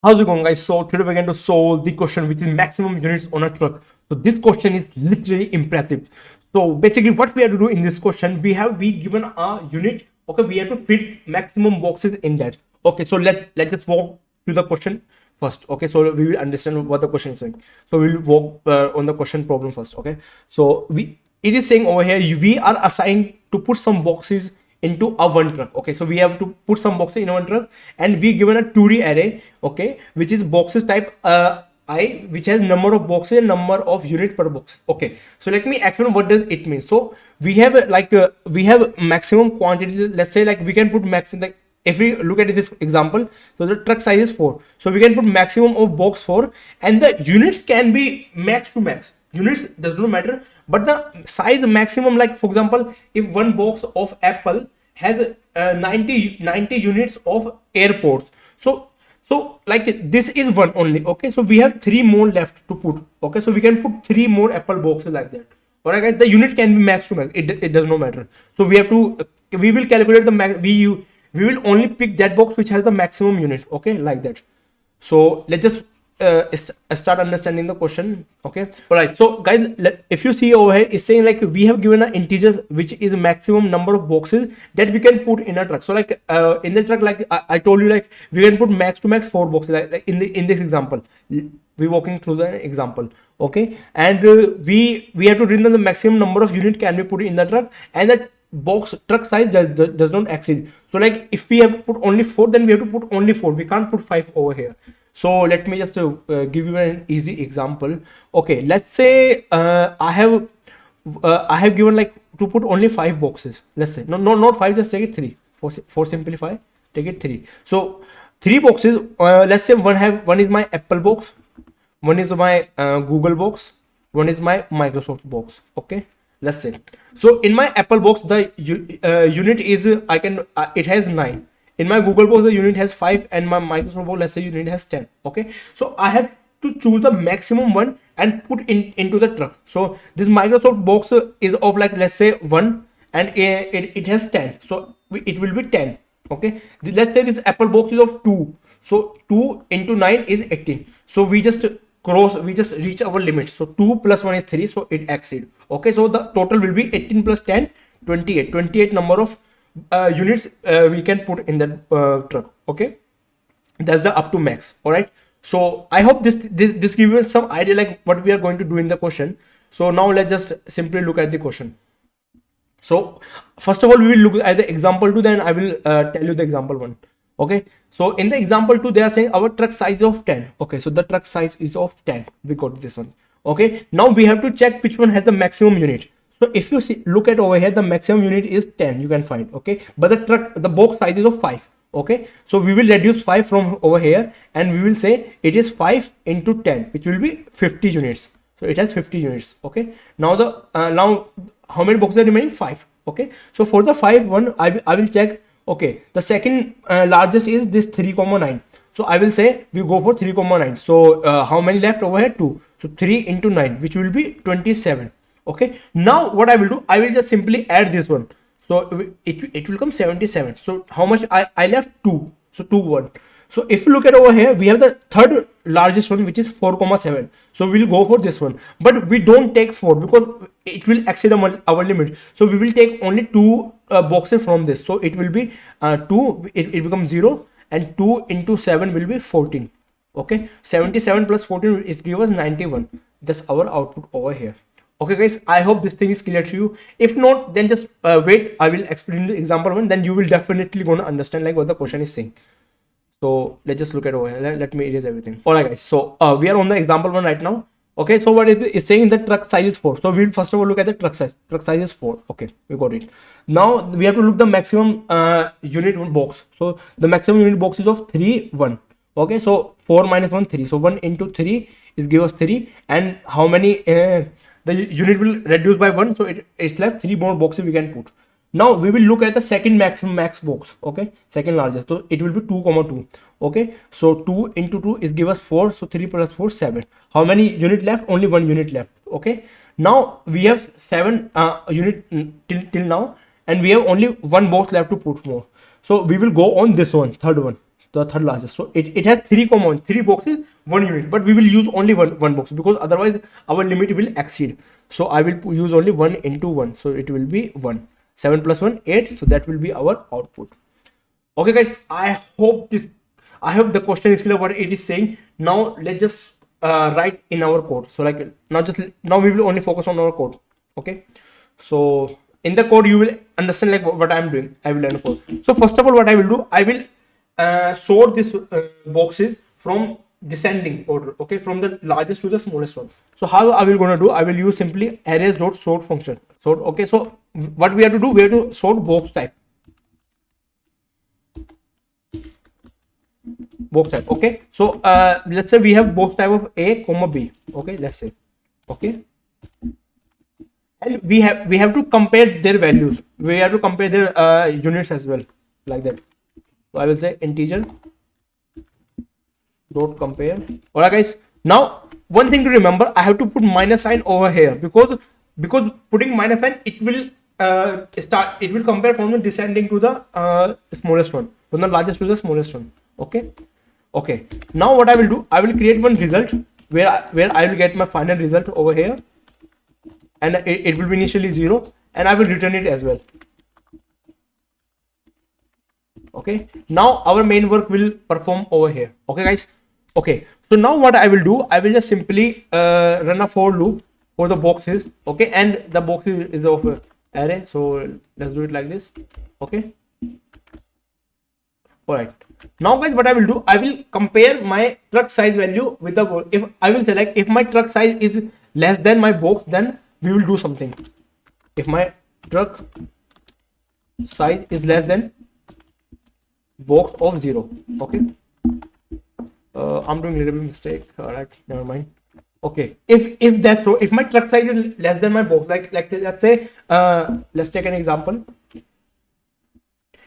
How's it going, guys? So today we're going to solve the question which is maximum units on a truck. So this question is literally impressive. So basically what we have to do in this question, we given a unit. Okay, we have to fit maximum boxes in that. Okay, so let's just walk to the question first. Okay, so we will understand what the question is saying. So we will walk on the question problem first. Okay, so it is saying over here we are assigned to put some boxes into a one truck. Okay, so we have to put some boxes in one truck, and we given a 2D array, okay, which is boxes type I, which has number of boxes and number of unit per box. Okay, so let me explain what does it mean. So we have we have maximum quantity. Let's say like we can put maximum, like if we look at this example, so the truck size is 4, so we can put maximum of box 4, and the units can be max to max. Units does not matter, but the size maximum, like for example, if one box of Apple has 90 units of airports, so like this is one only. Okay, so we have 3 more left to put. Okay, so we can put 3 more Apple boxes like that. All right, guys, the unit can be max to max. It does not matter. So we have to we will calculate the max. We will only pick that box which has the maximum unit. Okay, like that. So let's just start understanding the question. Okay, all right, so guys, if you see over here, it's saying like we have given an integers which is maximum number of boxes that we can put in a truck. So like in the truck, like I told you, like we can put max to max 4 boxes, like in this example. We walking through the example. Okay, and we have to read the maximum number of unit can be put in the truck, and that box truck size does not exceed. So like if we have to put only 4, then we have to put only 4. We can't put 5 over here. So let me just give you an easy example. Okay, let's say I have given like to put only 5 boxes. Let's say not 5, just take it 3 for simplify. Take it 3. So 3 boxes. Let's say one is my Apple box, one is my Google box, one is my Microsoft box. Okay, let's say. So in my Apple box, the unit is it has 9. In my Google box, the unit has 5, and my Microsoft box, let's say, unit has 10. Okay, so I have to choose the maximum one and put into the truck. So this Microsoft box is of like, let's say, 1, and it has 10, so it will be 10. Okay, let's say this Apple box is of 2, so 2 into 9 is 18. So we just reach our limit. So 2 plus 1 is 3, so it exceed. Okay, so the total will be 18 plus 10, 28 number of units we can put in that truck. Okay, that's the up to max. All right, so I hope this gives you some idea like what we are going to do in the question. So now let's just simply look at the question. So first of all, we will look at the example 2, then I will tell you the example 1. Okay, so in the example 2, they are saying our truck size is of 10. Okay, so the truck size is of 10. We got this one. Okay, now we have to check which one has the maximum unit. So if you see, look at over here, the maximum unit is 10, you can find. Okay, but the box size is of 5. Okay, so we will reduce 5 from over here, and we will say it is 5 into 10, which will be 50 units. So it has 50 units. Okay, now now how many boxes are remaining? 5. Okay, so for the 5 one, I will check. Okay, the second largest is this 3,9. So I will say we go for 3,9. So how many left over here? 2. So 3 into 9, which will be 27. Okay, now what I will do, I will just simply add this one. So it will come 77. So how much I left? 2. So 2 1. So if you look at over here, we have the third largest one, which is 4,7. So we'll go for this one, but we don't take 4 because it will exceed our limit. So we will take only 2 boxes from this. So it will be 2. It becomes 0, and 2 into 7 will be 14. Okay, 77 plus 14 is give us 91. That's our output over here. Okay, guys, I hope this thing is clear to you. If not, then just wait. I will explain the example 1. Then you will definitely gonna understand like what the question is saying. So let's just look at over here. Let me erase everything. All right, guys. So we are on the example 1 right now. Okay, so what it's saying, the truck size is 4. So we'll first of all look at the truck size. Truck size is 4. Okay, we got it. Now we have to look the maximum unit box. So the maximum unit box is of 3 1. Okay, so 4 minus 1 3. So 1 into 3 is give us 3. And how many? The unit will reduce by 1. So it's left 3 more boxes we can put. Now we will look at the second maximum max box. Okay, second largest. So it will be 2,2. Okay, so 2 into 2 is give us 4. So 3 plus 4 7. How many unit left? Only 1 unit left. Okay, now we have 7 unit till now, and we have only 1 box left to put more. So we will go on this one, third one. the third largest. So it has 3 boxes, 1 unit, but we will use only one box because otherwise our limit will exceed. So I will use only 1 into 1. So it will be 1. 7 plus 1, 8. So that will be our output. Okay, guys, I hope the question is clear what it is saying. Now let's just write in our code. So like now we will only focus on our code. Okay, so in the code you will understand like what I am doing. I will learn the code. So first of all, what I will do, I will sort these boxes from descending order. Okay, from the largest to the smallest one. So how I will gonna do, I will use simply arrays.sort function. Sort. Okay, so what we have to do, we have to sort box type. Box type. Okay, so let's say we have box type of A comma B. Okay, let's say. Okay, and we have to compare their values. We have to compare their units as well, like that. So I will say integer dot compare. Alright, guys, now one thing to remember, I have to put minus sign over here because putting minus sign, it will compare from the descending to the smallest one, from the largest to the smallest one. Okay, now what I will do, I will create one result where I will get my final result over here, and it will be initially 0, and I will return it as well. Okay, now our main work will perform over here. Okay, guys. Okay, so now what I will do, I will just simply run a for loop for the boxes. Okay, and the box is of array, so let's do it like this. Okay, all right. Now guys, what I will do, I will compare my truck size value with the box. If I will select, if my truck size is less than my box, then we will do something. If my truck size is less than box of 0. Okay, I'm doing a little bit mistake. All right, never mind. Okay, if that's so, if my truck size is less than my box, like let's say let's take an example.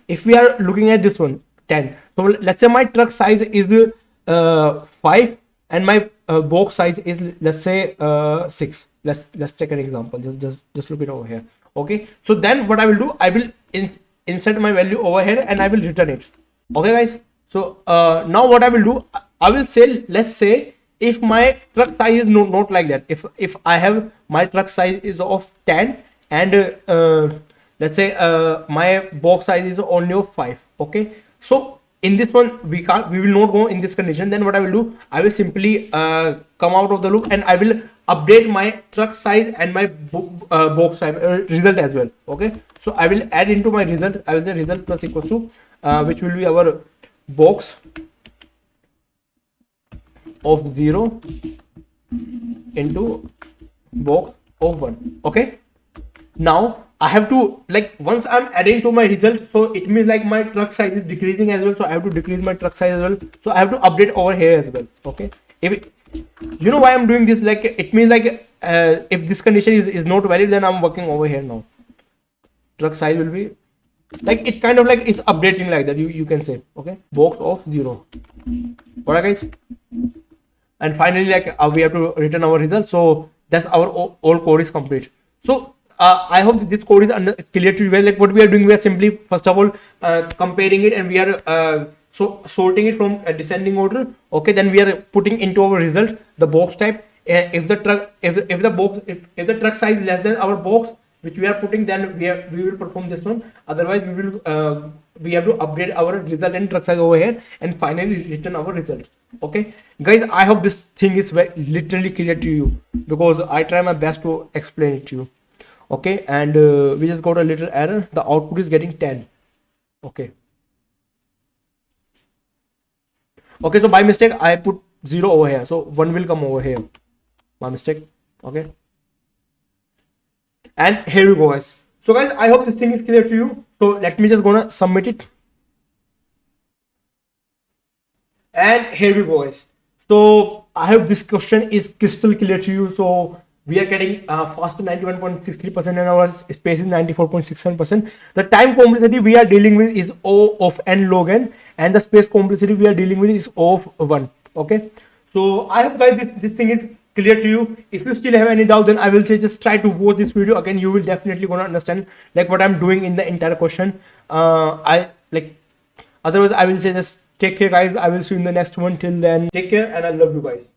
If we are looking at this one, 10. So let's say my truck size is 5 and my box size is, let's say 6. Let's take an example. Just look it over here. Okay, so then what I will do, I will insert my value over here and I will return it. Okay, guys. So now what I will do, I will say, let's say if my truck size is not like that, if I have my truck size is of 10 and let's say my box size is only of 5. Okay, so in this one we will not go in this condition. Then what I will do, I will simply come out of the loop and I will update my truck size and my box size result as well. Okay, so I will add into my result, I will say result plus equals to which will be our box of 0 into box of 1. Okay, now I have to, like, once I'm adding to my result, so it means like my truck size is decreasing as well, so I have to decrease my truck size as well, so I have to update over here as well. Okay, if you know why I'm doing this, like it means like if this condition is not valid, then I'm working over here. Now truck size will be like, it kind of like is updating like that, you can say. Okay, box of 0. Alright, guys, and finally like we have to return our result. So that's our all code is complete. So I hope this code is clear to you guys. Like what we are doing, we are simply first of all comparing it, and we are sorting it from a descending order. Okay, then we are putting into our result the box type. If the truck size is less than our box which we are putting, then we will perform this one. Otherwise we have to update our result and truck size over here, and finally return our result. Okay, guys, I hope this thing is literally clear to you, because I try my best to explain it to you. Okay, and we just got a little error. The output is getting 10. Okay, so by mistake I put 0 over here, so 1 will come over here, my mistake. Okay, and here we go, guys. So guys, I hope this thing is clear to you. So let me just gonna submit it, and here we go, guys. So I hope this question is crystal clear to you. So we are getting faster 91.63% and our space is 94.67%. The time complexity we are dealing with is O of n log n, and the space complexity we are dealing with is O of 1. Okay, so I hope guys this thing is clear to you. If you still have any doubt, then I will say just try to watch this video again. You will definitely gonna understand like what I'm doing in the entire question. I like, otherwise I will say just Take care, guys. I will see you in the next one. Till then, take care, and I love you guys.